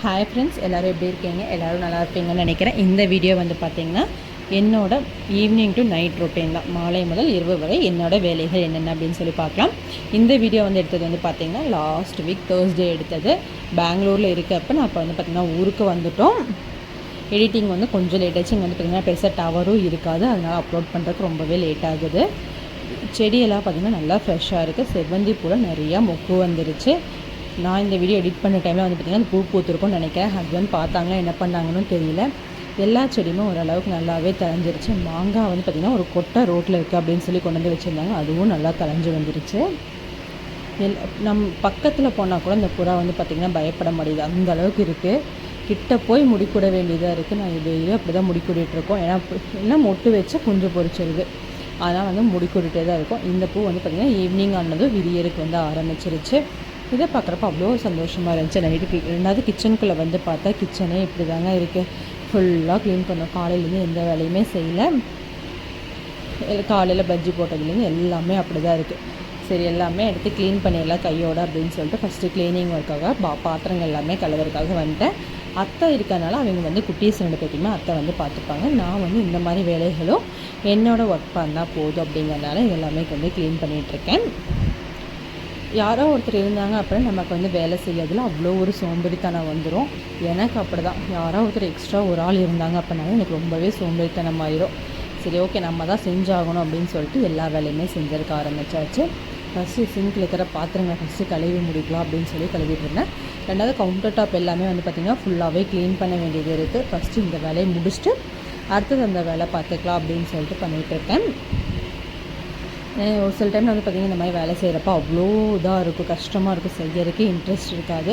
Hi friends, எல்லோரும் எப்படி இருக்கீங்க? எல்லோரும் நல்லா இருப்பீங்கன்னு நினைக்கிறேன். இந்த வீடியோ வந்து பார்த்திங்கன்னா என்னோட ஈவினிங் டு நைட் ரொட்டீன் தான். மாலை முதல் இரவு வரை என்னோடய வேலைகள் என்னென்ன அப்படின்னு சொல்லி பார்க்கலாம். இந்த வீடியோ வந்து எடுத்தது வந்து பார்த்திங்கன்னா லாஸ்ட் வீக் தேர்ஸ்டே எடுத்தது. பெங்களூரில் இருக்கப்போ நான் இப்போ வந்து பார்த்திங்கன்னா ஊருக்கு வந்துவிட்டோம். எடிட்டிங் வந்து கொஞ்சம் லேட் ஆச்சு. இங்கே வந்து பார்த்திங்கன்னா பெருசாக டவரும் இருக்காது, அதனால் அப்லோட் பண்ணுறதுக்கு ரொம்பவே லேட் ஆகுது. செடியெல்லாம் பார்த்திங்கன்னா நல்லா ஃப்ரெஷ்ஷாக இருக்குது. செவ்வந்தி பூவில் நிறையா மொக்கு வந்துருச்சு. நான் இந்த வீடியோ எடிட் பண்ண டைமில் வந்து பார்த்திங்கன்னா அந்த பூ பூத்துருக்கும்னு நினைக்கிறேன். ஹஸ்பண்ட் பார்த்தாங்களா என்ன பண்ணாங்கன்னு தெரியல. எல்லா செடியுமே ஓரளவுக்கு நல்லாவே தழைஞ்சிருச்சு. மாங்காய் வந்து பார்த்திங்கன்னா ஒரு கொட்டை ரோட்டில் இருக்குது அப்படின்னு சொல்லி கொண்டு வந்து வச்சுருந்தாங்க. அதுவும் நல்லா தழைஞ்சு வந்துருச்சு. நம் பக்கத்தில் போனால் கூட இந்த புறா வந்து பார்த்திங்கன்னா பயப்பட முடியுது, அந்த அளவுக்கு இருக்குது. கிட்ட போய் முடிக்கூட வேண்டியதாக இருக்குது. நான் இது அப்படி தான் முடிக்கூடிட்டுருக்கோம். ஏன்னா மொட்டு வச்சு குஞ்சு பொறிச்சிருது, அதனால் வந்து முடிக்கூடிட்டே தான் இருக்கும். இந்த பூ வந்து பார்த்திங்கன்னா ஈவினிங் ஆனதும் விரியருக்கு வந்து ஆரம்பிச்சிருச்சு. இதை பார்க்குறப்ப அவ்வளோ சந்தோஷமாக இருந்துச்சு. நைட்டு ரெண்டாவது கிச்சனுக்குள்ளே வந்து பார்த்தா கிச்சனே இப்படி தாங்க இருக்குது. ஃபுல்லாக க்ளீன் பண்ணோம். காலையிலேருந்து எந்த வேலையுமே செய்யலை. காலையில் பஜ்ஜி போட்டதுலேருந்து எல்லாமே அப்படி தான் இருக்குது. சரி, எல்லாமே எடுத்து க்ளீன் பண்ணிடலாம் கையோட அப்படின்னு சொல்லிட்டு ஃபஸ்ட்டு க்ளீனிங் ஒர்க்காக பாத்திரங்கள் எல்லாமே கழுவுறதுக்காக வந்துட்டேன். அத்தை இருக்கனால அவங்க வந்து குட்டீஸ் 2 பேர்த்தையுமே அத்தை வந்து பார்த்துப்பாங்க. நான் வந்து இந்த மாதிரி வேலைகளும் என்னோடய ஒர்க் பண்ணால் போதும் அப்படிங்கிறனால இதெல்லாமே வந்து க்ளீன் பண்ணிகிட்ருக்கேன். யாரோ ஒருத்தர் இருந்தாங்க அப்படின்னா நமக்கு வந்து வேலை செய்யறதுல அவ்வளோ ஒரு சோம்பேறித்தனம் வந்துடும். எனக்கு அப்படி தான். யாரோ ஒருத்தர் எக்ஸ்ட்ரா ஒரு ஆள் இருந்தாங்க அப்படின்னாலும் எனக்கு ரொம்பவே சோம்பேறித்தனம் ஆயிரும். சரி, ஓகே, நம்ம தான் செஞ்சாகணும் அப்படின்னு சொல்லிட்டு எல்லா வேலையுமே செஞ்சுருக்க ஆரம்பித்தாச்சு. ஃபஸ்ட்டு சிங்கில் இருக்கிற பாத்திரங்களை ஃபஸ்ட்டு கழுவி முடிக்கலாம் அப்படின்னு சொல்லி கழுவிட்டு இருந்தேன். ரெண்டாவது கவுண்டர் டாப் எல்லாமே வந்து பார்த்திங்கன்னா ஃபுல்லாகவே க்ளீன் பண்ண வேண்டியது இருக்குது. ஃபஸ்ட்டு இந்த வேலையை முடிச்சுட்டு அடுத்தது அந்த வேலை பார்த்துக்கலாம் அப்படின்னு சொல்லிட்டு பண்ணிகிட்ருக்கேன். ஒரு சில டைமில் வந்து பார்த்திங்கன்னா இந்த மாதிரி வேலை செய்கிறப்ப அவ்வளோ இதாக இருக்கும், கஷ்டமாக இருக்கும், செய்யறதுக்கே இன்ட்ரெஸ்ட் இருக்காது.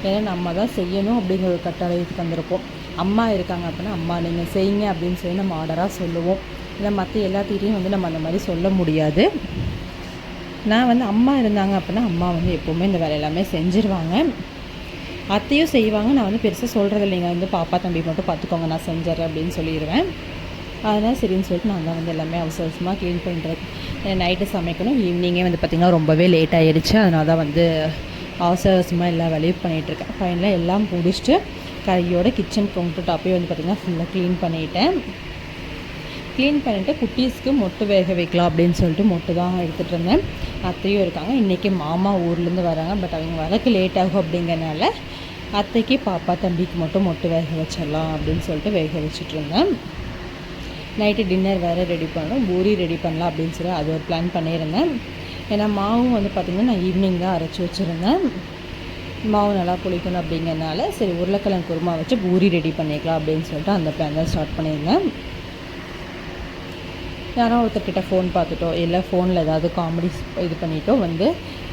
ஏன்னா நம்ம தான் செய்யணும் அப்படிங்கிற ஒரு கட்டாயத்துக்கு வந்திருப்போம். அம்மா இருக்காங்க அப்படின்னா அம்மா நீங்கள் செய்யுங்க அப்படின்னு சொல்லி நம்ம ஆர்டராக சொல்லுவோம். இல்லை மற்ற எல்லாத்திட்டையும் வந்து நம்ம அந்த மாதிரி சொல்ல முடியாது. நான் வந்து அம்மா இருந்தாங்க அப்படின்னா அம்மா வந்து எப்போவுமே இந்த வேலை எல்லாமே செஞ்சுருவாங்க. அத்தையும் செய்வாங்க. நான் வந்து பெருசாக சொல்கிறது இல்லைங்க, வந்து பாப்பா தம்பி மட்டும் பார்த்துக்கோங்க, நான் செஞ்சிடறேன் அப்படின்னு சொல்லிடுவேன். அதனால் சரின்னு சொல்லிட்டு நான் தான் வந்து எல்லாமே அவசரமாக க்ளீன் பண்ணுறது. நைட்டு சமைக்கணும். ஈவினிங்கே வந்து பார்த்திங்கன்னா ரொம்பவே லேட் ஆகிடுச்சு. அதனால தான் வந்து அவசரமாக எல்லா வேலையும் பண்ணிகிட்ருக்கேன். ஃபைனலாக எல்லாம் முடிச்சுட்டு கையோட கிச்சன் கவுண்டர் டாப்பே வந்து பார்த்திங்கன்னா ஃபுல்லாக க்ளீன் பண்ணிவிட்டேன். க்ளீன் பண்ணிவிட்டு குட்டீஸ்க்கு மொட்டு வேக வைக்கலாம் அப்படின்னு சொல்லிட்டு மொட்டு தான் எடுத்துகிட்டு இருந்தேன். அத்தையும் இருக்காங்க. இன்றைக்கி மாமா ஊர்லேருந்து வராங்க. பட் அவங்க வரக்கு லேட் ஆகும் அப்படிங்கிறனால அத்தைக்கு பாப்பா தம்பிக்கு மட்டும் மொட்டு வேக வச்சிடலாம் அப்படின்னு சொல்லிட்டு வேக வச்சுட்ருந்தேன். நைட்டு டின்னர் வேறு ரெடி பண்ணணும், பூரி ரெடி பண்ணலாம் அப்படின்னு சொல்லி அது ஒரு பிளான் பண்ணியிருந்தேன். ஏன்னா மாவும் வந்து பார்த்திங்கன்னா நான் ஈவினிங் தான் அரைச்சி வச்சுருந்தேன். மாவு நல்லா புளிக்கணும் அப்படிங்கிறனால சரி உருளைக்கிழங்கு குருமா வச்சு பூரி ரெடி பண்ணிக்கலாம் அப்படின்னு சொல்லிட்டு அந்த பிளான் தான் ஸ்டார்ட் பண்ணியிருந்தேன். யாரோ ஒருத்தர்கிட்ட ஃபோன் பார்த்துட்டோ இல்லை ஃபோனில் ஏதாவது காமெடி இது பண்ணிட்டோ வந்து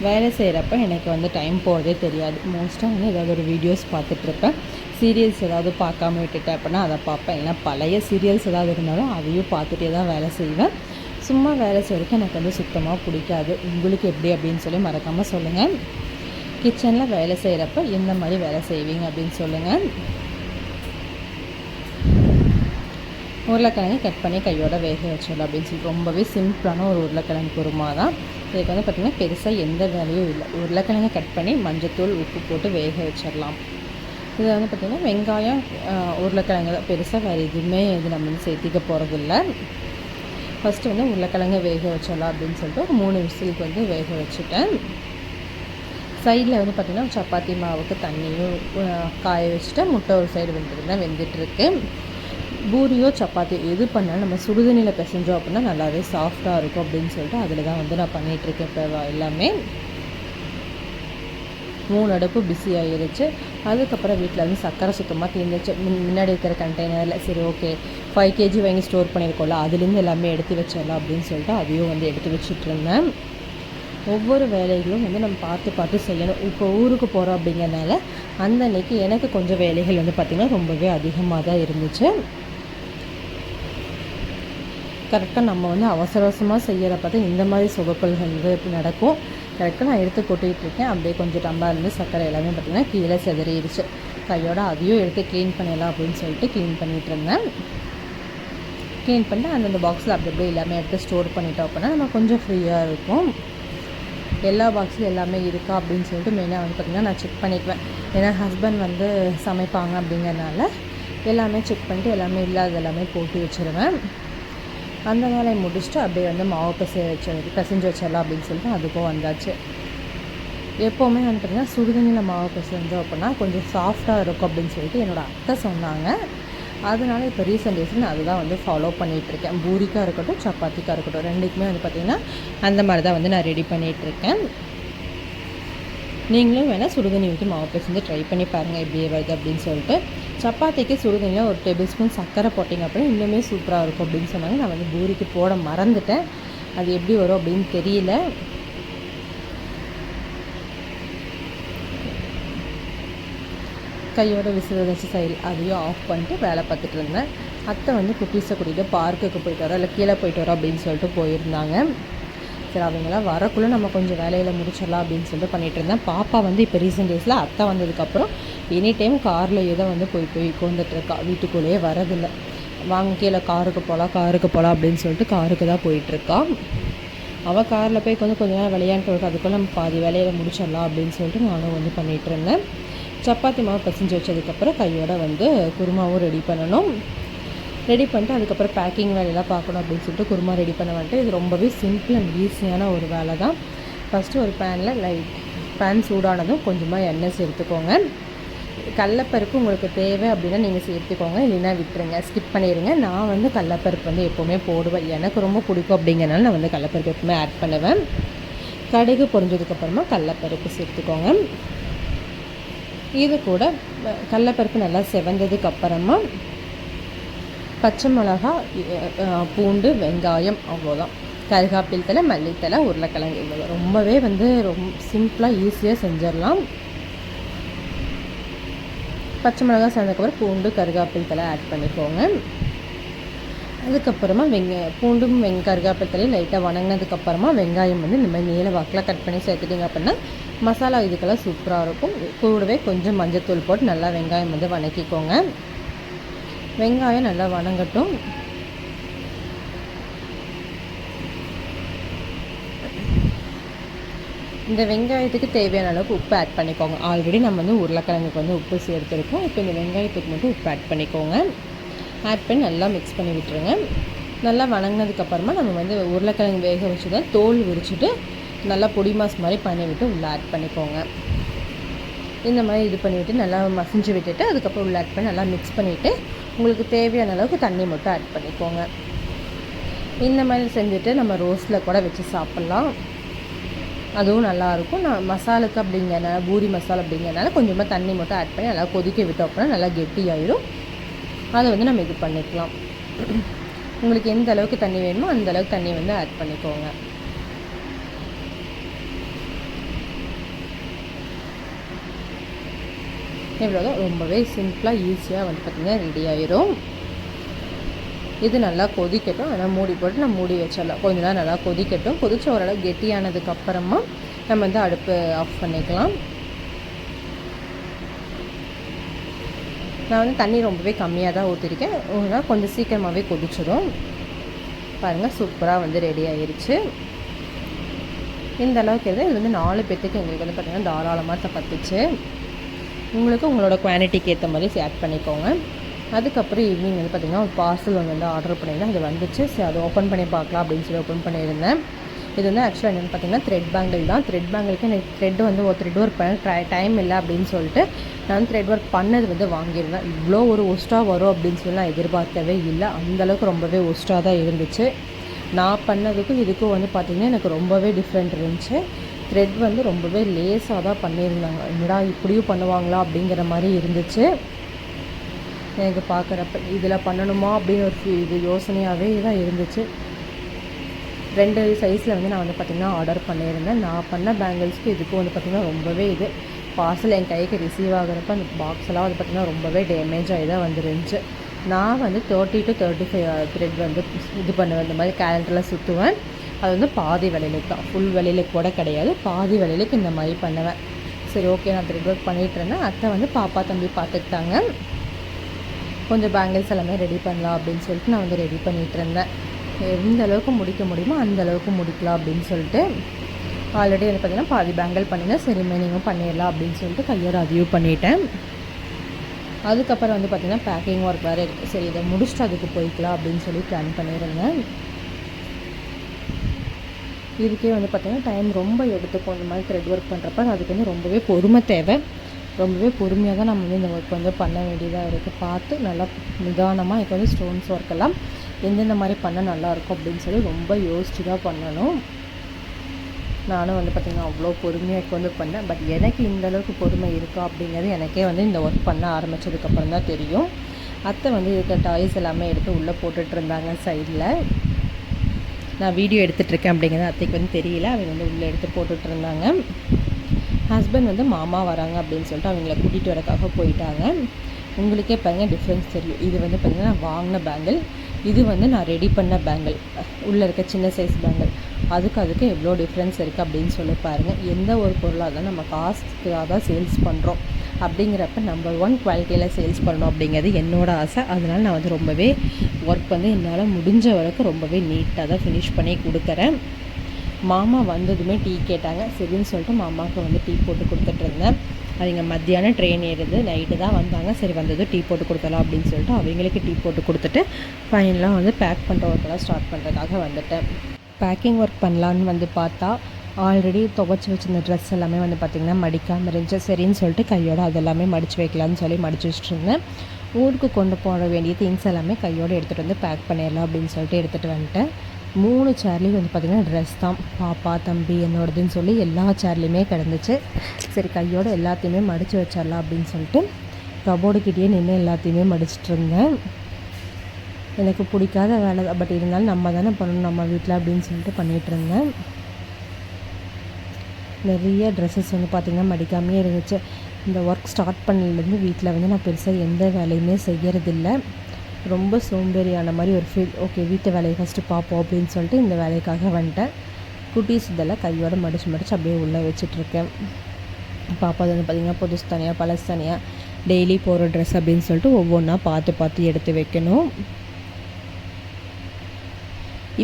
வேலை செய்கிறப்ப எனக்கு வந்து டைம் போகிறதே தெரியாது. மோஸ்ட்டாக வந்து ஏதாவது ஒரு வீடியோஸ் பார்த்துட்ருப்பேன். சீரியல்ஸ் ஏதாவது பார்க்காம விட்டுட்டேன் அப்படின்னா அதை பார்ப்பேன். இல்லைனா பழைய சீரியல்ஸ் ஏதாவது இருந்தாலும் அதையும் பார்த்துட்டே தான் வேலை செய்வேன். சும்மா வேலை செய்கிறதுக்கு எனக்கு வந்து சுத்தமாக பிடிக்காது. உங்களுக்கு எப்படி அப்படின்னு சொல்லி மறக்காமல் சொல்லுங்கள். கிச்சனில் வேலை செய்கிறப்ப எந்த மாதிரி வேலை செய்வீங்க அப்படின்னு சொல்லுங்கள். உருளைக்கிழங்கு கட் பண்ணி கையோட வேக வச்சிடலாம் அப்படின்னு சொல்லி ரொம்பவே சிம்பிளான ஒரு உருளைக்கிழங்கு குருமா தான். இதுக்கு வந்து பார்த்திங்கன்னா பெருசாக எந்த வேலையும் இல்லை. உருளைக்கிழங்கு கட் பண்ணி மஞ்சத்தூள் உப்பு போட்டு வேக வச்சிடலாம். இதில் வந்து பார்த்திங்கன்னா வெங்காயம் உருளைக்கிழங்கு தான், பெருசாக வேறு எதுவுமே இது நம்ம வந்து சேர்த்திக்க போகிறதில்ல. ஃபஸ்ட்டு வந்து உருளைக்கிழங்கு வேக வச்சிடலாம் அப்படின்னு சொல்லிட்டு ஒரு 3 விசிலுக்கு வந்து வேக வச்சுட்டேன். சைடில் வந்து பார்த்திங்கன்னா சப்பாத்தி மாவுக்கு தண்ணியும் காய வச்சுட்டு முட்டை ஒரு சைடு வெந்துட்டுருக்கு. பூரியோ சப்பாத்தியோ எது பண்ணாலும் நம்ம சுடுதண்ணியில் பிசைஞ்சோம் அப்படின்னா நல்லாவே சாஃப்டாக இருக்கும் அப்படின்னு சொல்லிட்டு அதில் தான் வந்து நான் பண்ணிகிட்ருக்கேன். இப்போ எல்லாமே 3 அடுப்பு பிஸி ஆகிருச்சு. அதுக்கப்புறம் வீட்டில் வந்து சர்க்கரை சுத்தமாக தீர்ந்துச்சு. முன்னாடி இருக்கிற கண்டெய்னரில் சரி ஓகே 5 kg வாங்கி ஸ்டோர் பண்ணியிருக்கோம்ல, அதுலேருந்து எல்லாமே எடுத்து வச்சிடலாம் அப்படின்னு சொல்லிட்டு அதையும் வந்து எடுத்து வச்சுட்ருந்தேன். ஒவ்வொரு வேலைகளும் வந்து நம்ம பார்த்து செய்யணும். இப்போ ஊருக்கு போகிறோம் அப்படிங்கிறனால அந்த அன்னைக்கு எனக்கு கொஞ்சம் வேலைகள் வந்து பார்த்திங்கன்னா ரொம்பவே அதிகமாக தான் இருந்துச்சு. கரெக்டாக நம்ம வந்து அவசரமாக செய்கிறப்ப தான் இந்த மாதிரி சொதப்பல்கள் வந்து இப்படி நடக்கும். கரெக்டாக நான் எடுத்து கொட்டிகிட்ருக்கேன். அப்படியே கொஞ்சம் டம்பாலேருந்து சர்க்கரை எல்லாமே பார்த்திங்கன்னா கீழே செதறிடுச்சு. கையோட அதையும் எடுத்து க்ளீன் பண்ணிடலாம் அப்படின்னு சொல்லிட்டு க்ளீன் பண்ணிகிட்டு இருந்தேன். க்ளீன் பண்ணிட்டு அந்தந்த பாக்ஸில் அப்படி அப்படியே எல்லாமே எடுத்து ஸ்டோர் பண்ணிட்டோம் அப்படின்னா நம்ம கொஞ்சம் ஃப்ரீயாக இருக்கும். எல்லா பாக்ஸில் எல்லாமே இருக்கா அப்படின்னு சொல்லிட்டு மெயினாக வந்து பார்த்திங்கன்னா நான் செக் பண்ணிக்குவேன். ஏன்னா ஹஸ்பண்ட் வந்து சமைப்பாங்க அப்படிங்கிறனால எல்லாமே செக் பண்ணிட்டு எல்லாமே இல்லாத எல்லாமே போட்டு வச்சுருவேன். அந்த வேலையை முடிச்சுட்டு அப்படியே வந்து மாவு பிசைஞ்சு வச்சிடலாம் அப்படின்னு சொல்லிட்டு அதுக்கும் வந்தாச்சு. எப்போவுமே வந்து பார்த்திங்கன்னா சுடுதண்ணியில் மாவு பிசைஞ்சோம் அப்படின்னா கொஞ்சம் சாஃப்டாக இருக்கும் அப்படின்னு சொல்லிட்டு என்னோடய அத்தை சொன்னாங்க. அதனால் இப்போ ரீசெண்ட் டேஸில் நான் அதுதான் வந்து ஃபாலோ பண்ணிகிட்ருக்கேன். பூரிக்காக இருக்கட்டும், சப்பாத்திக்காக இருக்கட்டும், ரெண்டுக்குமே வந்து பார்த்திங்கன்னா அந்த மாதிரி தான் வந்து நான் ரெடி பண்ணிகிட்ருக்கேன். நீங்களும் வேணால் சுடுதண்ணி ஊற்றி மாவு பிசைஞ்சு ட்ரை பண்ணி பாருங்கள் எப்படியே வருது அப்படின்னு சொல்லிட்டு. சப்பாத்திக்கு சுடுதண்ணியில் ஒரு டேபிள் ஸ்பூன் சர்க்கரை போட்டிங்க அப்படின்னா இன்னுமே சூப்பராக இருக்கும் அப்படின்னு சொன்னாங்க. நான் வந்து பூரிக்கு போட மறந்துட்டேன். அது எப்படி வரும் அப்படின்னு தெரியல. கையோட விசில் வச்சு சைடு அதையும் ஆஃப் பண்ணிட்டு வேலை பார்த்துட்டு இருந்தேன். அத்தை வந்து குட்டீஸை கூட்டிகிட்டு பார்க்குக்கு போயிட்டு வரோம், இல்லை கீழே போயிட்டு வரோம் அப்படின்னு சொல்லிட்டு போயிருந்தாங்க. சரி, அவங்களாம் வரக்குள்ளே நம்ம கொஞ்சம் வேலையில் முடிச்சிடலாம் அப்படின்னு சொல்லிட்டு பண்ணிகிட்டு இருந்தேன். பாப்பா வந்து இப்போ ரீசெண்ட் டேஸில் அத்தை வந்ததுக்கப்புறம் எனி டைம் காரில் ஏதோ வந்து போய் உட்காந்துட்ருக்கா. வீட்டுக்குள்ளேயே வரதில்லை. வாங்க கீழே காருக்கு போகலாம் அப்படின்னு சொல்லிட்டு காருக்கு தான் போயிட்டுருக்கா. அவள் காரில் போய் கொஞ்சம் நேரம் விளையாண்டு இருக்கு. அதுக்குள்ளே நம்ம பாதி வேலையில் முடிச்சிடலாம் அப்படின்னு சொல்லிட்டு நானும் வந்து பண்ணிகிட்டு இருந்தேன். சப்பாத்தி மாவு பிசைஞ்சு வச்சதுக்கப்புறம் கையோட வந்து குருமாவும் ரெடி பண்ணணும். ரெடி பண்ணிட்டு அதுக்கப்புறம் பேக்கிங் வேலையெல்லாம் பார்க்கணும் அப்படின்னு சொல்லிட்டு குருமா ரெடி பண்ண வந்துட்டு இது ரொம்பவே சிம்பிள் அண்ட் ஈஸியான ஒரு வேலை தான். ஃபஸ்ட்டு ஒரு பேன் சூடானதும் கொஞ்சமாக எண்ணெய் சேர்த்துக்கோங்க. கடலப்பருப்பு உங்களுக்கு தேவை அப்படின்னா நீங்கள் சேர்த்துக்கோங்க, இல்லைன்னா விட்டுருங்க, ஸ்கிப் பண்ணிடுங்க. நான் வந்து கடலப்பருப்பு வந்து எப்போவுமே போடுவேன், எனக்கு ரொம்ப பிடிக்கும் அப்படிங்கிறனால நான் வந்து கடலப்பருப்பு எப்பவுமே ஆட் பண்ணுவேன். கடுகு பொரிஞ்சதுக்கப்புறமா கடலப்பருப்பு சேர்த்துக்கோங்க. இது கூட கடலப்பருப்பு நல்லா செவந்ததுக்கப்புறமா பச்சை மிளகா, பூண்டு, வெங்காயம், அவ்வளோதான். கருகாப்பில் தலை, மல்லித்தலை, உருளைக்கிழங்கு, இவ்வளோ ரொம்பவே வந்து ரொம்ப சிம்பிளாக ஈஸியாக செஞ்சிடலாம். பச்சை மிளகா சேர்ந்ததுக்கப்புறம் பூண்டு, கருகாப்பில் தலை ஆட் பண்ணிக்கோங்க. அதுக்கப்புறமா பூண்டும் கருகாப்பில் தலையும் லைட்டாக வணங்கினதுக்கப்புறமா வெங்காயம் வந்து இந்த மாதிரி நீல வாக்கில் கட் பண்ணி சேர்த்துட்டிங்க அப்படின்னா மசாலா இதுக்கெல்லாம் சூப்பராக இருக்கும். கூடவே கொஞ்சம் மஞ்சத்தூள் போட்டு நல்லா வெங்காயம் வந்து வணக்கிக்கோங்க. வெங்காயம் நல்லா வணங்கட்டும். இந்த வெங்காயத்துக்கு தேவையான அளவுக்கு உப்பு ஆட் பண்ணிக்கோங்க. ஆல்ரெடி நம்ம வந்து உருளைக்கிழங்குக்கு வந்து உப்பு சேர்த்துருக்கோம். இப்போ இந்த வெங்காயத்துக்கு மட்டும் உப்பு ஆட் பண்ணிக்கோங்க. ஆட் பண்ணி நல்லா மிக்ஸ் பண்ணி விட்டுருங்க. நல்லா வணங்கினதுக்கப்புறமா நம்ம வந்து உருளைக்கிழங்கு வேக வச்சு தான் தோல் விரிச்சுட்டு நல்லா பொடி மாஸ் மாதிரி பண்ணிவிட்டு உள்ளே ஆட் பண்ணிக்கோங்க. இந்த மாதிரி இது பண்ணிவிட்டு நல்லா மசிஞ்சு விட்டுட்டு அதுக்கப்புறம் உள்ளே ஆட் பண்ணி நல்லா மிக்ஸ் பண்ணிவிட்டு உங்களுக்கு தேவையான அளவுக்கு தண்ணி மட்டும் ஆட் பண்ணிக்கோங்க. இந்த மாதிரி செஞ்சுட்டு நம்ம ரோஸ்ட்டில் கூட வச்சு சாப்பிட்லாம், அதுவும் நல்லாயிருக்கும். நான் மசாலுக்கு அப்படிங்கிறனால பூரி மசாலா அப்படிங்கிறனால கொஞ்சமாக தண்ணி மட்டும் ஆட் பண்ணி நல்லா கொதிக்க விட்டோம் அப்படின்னா நல்லா கெட்டியாயிடும். அதை வந்து நம்ம இது பண்ணிக்கலாம். உங்களுக்கு எந்த அளவுக்கு தண்ணி வேணுமோ அந்த அளவுக்கு தண்ணி வந்து ஆட் பண்ணிக்கோங்க. இவ்வளோதான், ரொம்பவே சிம்பிளாக ஈஸியாக வந்து பார்த்திங்கன்னா ரெடி ஆயிரும். இது நல்லா கொதிக்கட்டும். அதனால் மூடி போட்டு நான் மூடி வச்சிடலாம். கொஞ்ச நேரம் நல்லா கொதிக்கட்டும். கொதித்த ஓரளவு கெட்டியானதுக்கப்புறமா நம்ம வந்து அடுப்பு ஆஃப் பண்ணிக்கலாம். நான் வந்து தண்ணி ரொம்பவே கம்மியாக தான் ஊற்றிருக்கேன். கொஞ்சம் சீக்கிரமாகவே கொதிச்சிடும். பாருங்கள், சூப்பராக வந்து ரெடி ஆயிடுச்சு. இந்த அளவுக்கு இது வந்து 4 பேர்த்துக்கு எங்களுக்கு வந்து பார்த்திங்கன்னா தாராளமாக தப்பத்துச்சு. உங்களுக்கு உங்களோட குவான்டிட்டிக்கு ஏற்ற மாதிரி ஆட் பண்ணிக்கோங்க. அதுக்கப்புறம் ஈவினிங் வந்து பார்த்திங்கன்னா ஒரு பார்சல் வந்து ஆர்டர் பண்ணியிருந்தேன். அது வந்துச்சு. சரி, அதை ஓப்பன் பண்ணி பார்க்கலாம் அப்படின்னு சொல்லி ஓப்பன் பண்ணியிருந்தேன். இது வந்து ஆக்சுவலாக என்னென்னு பார்த்திங்கன்னா த்ரெட் பேங்கிள் தான். த்ரெட் பேங்கிளுக்கு எனக்கு த்ரெட் ஒர்க் பண்ண டைம் இல்லை அப்படின்னு சொல்லிட்டு நான் த்ரெட் ஒர்க் பண்ணது வந்து வாங்கியிருந்தேன். இவ்வளோ ஒரு ஒஸ்ட்டாக வரும் அப்படின்னு சொல்லி நான் எதிர்பார்க்கவே இல்லை. அந்தளவுக்கு ரொம்பவே ஒஸ்ட்டாக தான் இருந்துச்சு. நான் பண்ணதுக்கும் இதுக்கும் வந்து பார்த்திங்கன்னா எனக்கு ரொம்பவே டிஃப்ரெண்ட் இருந்துச்சு. த்ரெட் வந்து ரொம்பவே லேஸாக தான் பண்ணியிருந்தாங்க. என்னடா இப்படியும் பண்ணுவாங்களா அப்படிங்கிற மாதிரி இருந்துச்சு எனக்கு பார்க்குறப்ப. இதில் பண்ணணுமா அப்படின்னு ஒரு யோசனையாகவே தான் இருந்துச்சு. 2 சைஸில் வந்து நான் வந்து பார்த்திங்கன்னா ஆர்டர் பண்ணியிருந்தேன். நான் பண்ண பேங்கிள்ஸ்க்கு இதுக்கும் வந்து பார்த்திங்கன்னா ரொம்பவே பார்சல் என் கைக்கு ரிசீவ் ஆகிறப்ப அந்த பாக்ஸ் எல்லாம் வந்து பார்த்திங்கன்னா ரொம்பவே டேமேஜ் ஆகி தான் வந்துருந்துச்சு. நான் வந்து 30 to 35 த்ரெட் வந்து இது பண்ணுவேன். இந்த மாதிரி கேலண்டரில் சுற்றுவேன். அது வந்து பாதி விலையிலுக்கு தான், ஃபுல் விலையிலுக்கு கூட கிடையாது, பாதி விலையிலுக்கு இந்த மாதிரி பண்ணுவேன். சரி, ஓகே, நான் த்ரெட் ஒர்க் பண்ணிகிட்டு இருந்தேன். அத்தை வந்து பாப்பா தம்பி பார்த்துக்கிட்டாங்க. கொஞ்சம் பேங்கிள்ஸ் எல்லாமே ரெடி பண்ணலாம் அப்படின்னு சொல்லிட்டு நான் வந்து ரெடி பண்ணிகிட்டு இருந்தேன். எந்த அளவுக்கு முடிக்க முடியுமோ அந்த அளவுக்கு முடிக்கலாம் அப்படின்னு சொல்லிட்டு ஆல்ரெடி வந்து பார்த்திங்கன்னா பாதி பேங்கிள் பண்ணியிருந்தேன். சரி ரிமைனிங்கும் பண்ணிடலாம் அப்படின்னு சொல்லிட்டு கையோட அதையும் பண்ணிட்டேன். அதுக்கப்புறம் வந்து பார்த்திங்கன்னா பேக்கிங் ஒர்க் வேறு இருக்குது. சரி இதை முடிச்சுட்டு அதுக்கு போய்க்கலாம் அப்படின்னு சொல்லி பிளான் பண்ணியிருந்தேன். இதுக்கே வந்து பார்த்திங்கன்னா டைம் ரொம்ப எடுத்துக்கும். இந்த மாதிரி த்ரெட் ஒர்க் பண்ணுறப்ப அதுக்கு வந்து ரொம்பவே பொறுமை தேவை. ரொம்பவே பொறுமையாக தான் நம்ம வந்து இந்த ஒர்க் வந்து பண்ண வேண்டியதாக இருக்குது. பார்த்து நல்லா நிதானமாக இப்போ வந்து ஸ்டோன்ஸ் ஒர்க்கெல்லாம் எந்தெந்த மாதிரி பண்ணால் நல்லாயிருக்கும் அப்படின்னு சொல்லி ரொம்ப யோசிச்சு தான் பண்ணணும். நானும் வந்து பார்த்திங்கன்னா அவ்வளோ பொறுமையாக இப்போ வந்து பண்ணேன். பட் எனக்கு இந்தளவுக்கு பொறுமை இருக்கா அப்படிங்கிறது எனக்கே வந்து இந்த ஒர்க் பண்ண ஆரம்பித்ததுக்கப்புறம் தான் தெரியும். அத்தை வந்து இருக்க டாய்ஸ் எல்லாமே எடுத்து உள்ளே போட்டுட்ருந்தாங்க சைடில். நான் வீடியோ எடுத்துகிட்ருக்கேன் அப்படிங்கிறது அத்தைக்கு வந்து தெரியல. அவங்க வந்து உள்ளே எடுத்து போட்டுட்ருந்தாங்க. ஹஸ்பண்ட் வந்து மாமா வராங்க அப்படின்னு சொல்லிட்டு அவங்கள கூட்டிகிட்டு வரக்காக போயிட்டாங்க. உங்களுக்கே பாருங்கள் டிஃப்ரென்ஸ் தெரியும். இது வந்து பார்த்திங்கன்னா நான் வாங்கின பேங்கிள், இது வந்து நான் ரெடி பண்ண பேங்கிள், உள்ளே இருக்க சின்ன சைஸ் பேங்கிள், அதுக்கு எவ்வளோ டிஃப்ரென்ஸ் இருக்குது அப்படின்னு சொல்லி பாருங்கள். எந்த ஒரு பொருளாக தான் நம்ம காஸ்ட்டுக்காக தான் சேல்ஸ் பண்ணுறோம் அப்படிங்கிறப்ப நம்பர் 1 குவாலிட்டியில் சேல்ஸ் பண்ணணும் அப்படிங்கிறது என்னோடய ஆசை. அதனால் நான் வந்து ரொம்பவே ஒர்க் வந்து என்னால் முடிஞ்ச வரைக்கும் ரொம்பவே நீட்டாக தான் ஃபினிஷ் பண்ணி கொடுக்குறேன். மாமா வந்ததுமே டீ கேட்டாங்க. சரின்னு சொல்லிட்டு மாமாவுக்கு வந்து டீ போட்டு கொடுத்துட்ருந்தேன். அவங்க மத்தியானம் ட்ரெயின் ஏறுது, நைட்டு தான் வந்தாங்க. சரி வந்ததும் டீ போட்டு கொடுத்தலாம் அப்படின்னு சொல்லிட்டு அவங்களுக்கு டீ போட்டு கொடுத்துட்டு ஃபைனலாக வந்து பேக் பண்ணுற ஒர்க்கெல்லாம் ஸ்டார்ட் பண்ணுறதுக்காக வந்துட்டேன். பேக்கிங் ஒர்க் பண்ணலான்னு வந்து பார்த்தா ஆல்ரெடி துவைச்சி வச்சிருந்த ட்ரெஸ் எல்லாமே வந்து பார்த்திங்கன்னா மடிக்காமல் இருந்துச்சு. சரின்னு சொல்லிட்டு கையோடு அதெல்லாமே மடித்து வைக்கலான்னு சொல்லி மடித்து வச்சுட்டு இருந்தேன். ஊருக்கு கொண்டு போக வேண்டிய திங்ஸ் எல்லாமே கையோடு எடுத்துகிட்டு வந்து பேக் பண்ணிடலாம் அப்படின்னு சொல்லிட்டு எடுத்துகிட்டு வந்துட்டேன். 3 சேர்லேயும் வந்து பார்த்திங்கன்னா ட்ரெஸ் தான், பாப்பா தம்பி என்னோடதுன்னு சொல்லி எல்லா சேர்லேயுமே கிடந்துச்சு. சரி கையோடு எல்லாத்தையுமே மடித்து வச்சிடலாம் அப்படின்னு சொல்லிட்டு கபோர்டுக்கிட்டேயே நின்று எல்லாத்தையுமே மடிச்சிட்டு இருந்தேன். எனக்கு பிடிக்காத வேலை, பட் இருந்தாலும் நம்ம தானே பண்ணணும் நம்ம வீட்டில் அப்படின்னு சொல்லிட்டு பண்ணிகிட்டு இருந்தேன். நிறைய ட்ரெஸ்ஸஸ் வந்து பார்த்திங்கன்னா மடிக்காமே இருந்துச்சு. இந்த ஒர்க் ஸ்டார்ட் பண்ணலேருந்து வீட்டில் வந்து நான் பெருசாக எந்த வேலையுமே செய்கிறதில்ல. ரொம்ப சோம்பேறியான மாதிரி ஒரு ஃபீல். ஓகே வீட்டு வேலையை ஃபஸ்ட்டு பார்ப்போம் அப்படின்னு சொல்லிட்டு இந்த வேலைக்காக வந்துட்டேன். குட்டீஸ் இதெல்லாம் கையோடு மடித்து அப்படியே உள்ளே வச்சிட்ருக்கேன். பாப்பா வந்து பார்த்திங்கன்னா புதுசு தனியாக பழசு தனியாக டெய்லி போகிற ட்ரெஸ் அப்படின்னு சொல்லிட்டு ஒவ்வொன்றா பார்த்து எடுத்து வைக்கணும்.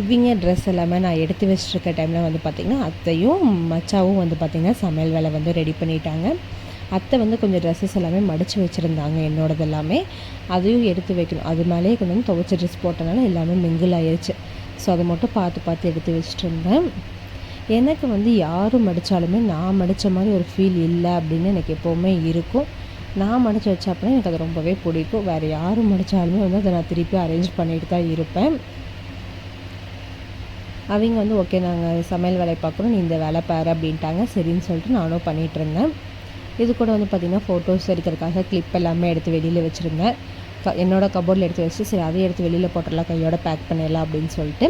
இவங்க ட்ரெஸ் எல்லாமே நான் எடுத்து வச்சுருக்க டைமில் வந்து பார்த்திங்கன்னா அத்தையும் மச்சாவும் வந்து பார்த்திங்கன்னா சமையல் வேலை வந்து ரெடி பண்ணிட்டாங்க. அத்தை வந்து கொஞ்சம் ட்ரெஸ்ஸஸ் எல்லாமே மடித்து வச்சுருந்தாங்க என்னோடது எல்லாமே. அதையும் எடுத்து வைக்கணும். அது மேலேயே கொஞ்சம் வந்து துவைச்ச ட்ரெஸ் போட்டனால எல்லாமே மிங்கிள் ஆயிடுச்சு. ஸோ அதை மட்டும் பார்த்து எடுத்து வச்சுட்டு இருந்தேன். எனக்கு வந்து யாரும் மடித்தாலுமே நான் மடித்த மாதிரி ஒரு ஃபீல் இல்லை அப்படின்னு எனக்கு எப்போவுமே இருக்கும். நான் மடித்து வச்ச அப்படின்னா எனக்கு அது ரொம்பவே பிடிக்கும். வேறு யாரும் மடித்தாலுமே வந்து அதை நான் திருப்பி அரேஞ்ச் பண்ணிட்டு தான் இருப்பேன். அவங்க வந்து ஓகே நாங்கள் சமையல் வேலை பார்க்குறோம், நீ இந்த வேலை பாரு அப்படின்ட்டாங்க. சரின்னு சொல்லிட்டு நானும் பண்ணிகிட்ருந்தேன். இது கூட வந்து பார்த்திங்கன்னா ஃபோட்டோஸ் எடுக்கிறதுக்காக கிளிப் எல்லாமே எடுத்து வெளியில் வச்சுருந்தேன். என்னோடய கபோர்டில் எடுத்து வச்சுட்டு சரி அதை எடுத்து வெளியில் போட்டுடலாம், கையோட பேக் பண்ணிடலாம் அப்படின்னு சொல்லிட்டு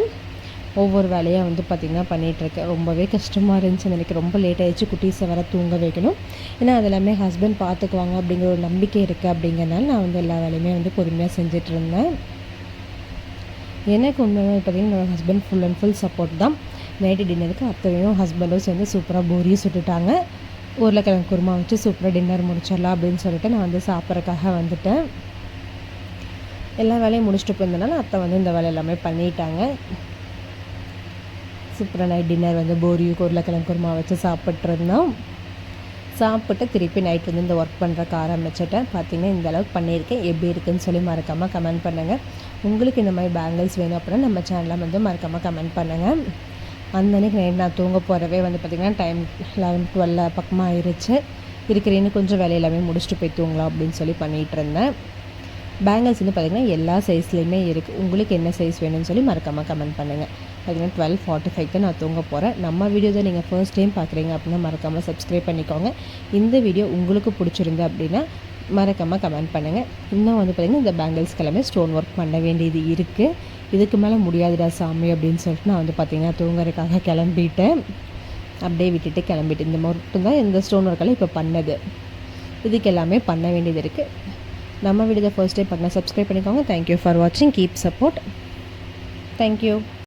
ஒவ்வொரு வேலையாக வந்து பார்த்திங்கன்னா பண்ணிகிட்ருக்கேன். ரொம்பவே கஷ்டமாக இருந்துச்சு. எனக்கு ரொம்ப லேட் ஆகிடுச்சு. குட்டீஸை வர தூங்க வைக்கணும். ஏன்னா அது எல்லாமே ஹஸ்பண்ட் பார்த்துக்குவாங்க அப்படிங்கிற ஒரு நம்பிக்கை இருக்குது. அப்படிங்கிறனால நான் வந்து எல்லா வேலையுமே வந்து பொறுமையாக செஞ்சிட்ருந்தேன். எனக்கு உண்மையாக பார்த்திங்கன்னா என்னோடய husband full and full support தான். நைட்டு டின்னருக்கு அத்தையும் ஹஸ்பண்டும் சேர்ந்து சூப்பராக பூரியும் சுட்டுட்டாங்க. உருளைக்கிழங்கு குருமா வச்சு சூப்பராக டின்னர் முடிச்சிடலாம் அப்படின்னு சொல்லிட்டு நான் வந்து சாப்பிட்றதுக்காக வந்துட்டேன். எல்லா வேலையும் முடிச்சுட்டு போயிருந்தனால அத்தை வந்து இந்த வேலை எல்லாமே பண்ணிட்டாங்க. சூப்பராக நைட் டின்னர் வந்து பூரியும் உருளைக்கிழங்கு குருமா வச்சு சாப்பிட்ருந்தோம். சாப்பிட்டு திருப்பி நைட் வந்து இந்த ஒர்க் பண்ணுறக்கு ஆரம்பிச்சிட்டேன். பார்த்திங்கன்னா இந்த அளவுக்கு பண்ணியிருக்கேன். எப்படி இருக்குதுன்னு சொல்லி மறக்காமல் கமெண்ட் பண்ணுங்கள். உங்களுக்கு இந்த மாதிரி பேங்கிள்ஸ் வேணும் அப்படின்னா நம்ம சேனலில் வந்து மறக்காமல் கமெண்ட் பண்ணுங்கள். அந்த அன்றைக்கி நைட் நான் தூங்க போகிறவே வந்து பார்த்திங்கன்னா டைம் 11-12 பக்கமாக ஆயிடுச்சு. இருக்கிறேன்னு கொஞ்சம் வேலை எல்லாமே முடிச்சுட்டு போய் தூங்கலாம் அப்படின்னு சொல்லி பண்ணிகிட்டு இருந்தேன். பேங்கிள்ஸ் வந்து பார்த்திங்கன்னா எல்லா சைஸ்லேயுமே இருக்குது. உங்களுக்கு என்ன சைஸ் வேணும்னு சொல்லி மறக்காமல் கமெண்ட் பண்ணுங்கள். பார்த்திங்கன்னா 12:45 நான் தூங்க போகிறேன். நம்ம வீடியோ தான் நீங்கள் ஃபர்ஸ்ட் டைம் பார்க்குறீங்க அப்படின்னா மறக்காமல் சப்ஸ்கிரைப் பண்ணிக்கோங்க. இந்த வீடியோ உங்களுக்கு பிடிச்சிருந்து அப்படின்னா மறக்காமல் கமெண்ட் பண்ணுங்கள். இன்னும் வந்து பார்த்திங்கன்னா இந்த பேங்கிள்ஸ்க்கு எல்லாமே ஸ்டோன் ஒர்க் பண்ண வேண்டியது இருக்குது. இதுக்கு மேலே முடியாதுடா சாமி அப்படின்னு சொல்லிட்டு நான் வந்து பார்த்திங்கன்னா தூங்குறதுக்காக கிளம்பிட்டேன். அப்படியே விட்டுட்டு கிளம்பிட்டு இந்த மட்டும்தான் இந்த ஸ்டோன் ஒர்க்கெல்லாம் இப்போ பண்ணது. இதுக்கு எல்லாமே பண்ண வேண்டியது இருக்குது. நம்ம வீடியோ ஃபர்ஸ்ட் டைம் பார்க்கணும், சப்ஸ்கிரைப் பண்ணிக்கோங்க. தேங்க்யூ ஃபார் வாட்சிங். Keep support. தேங்க்யூ.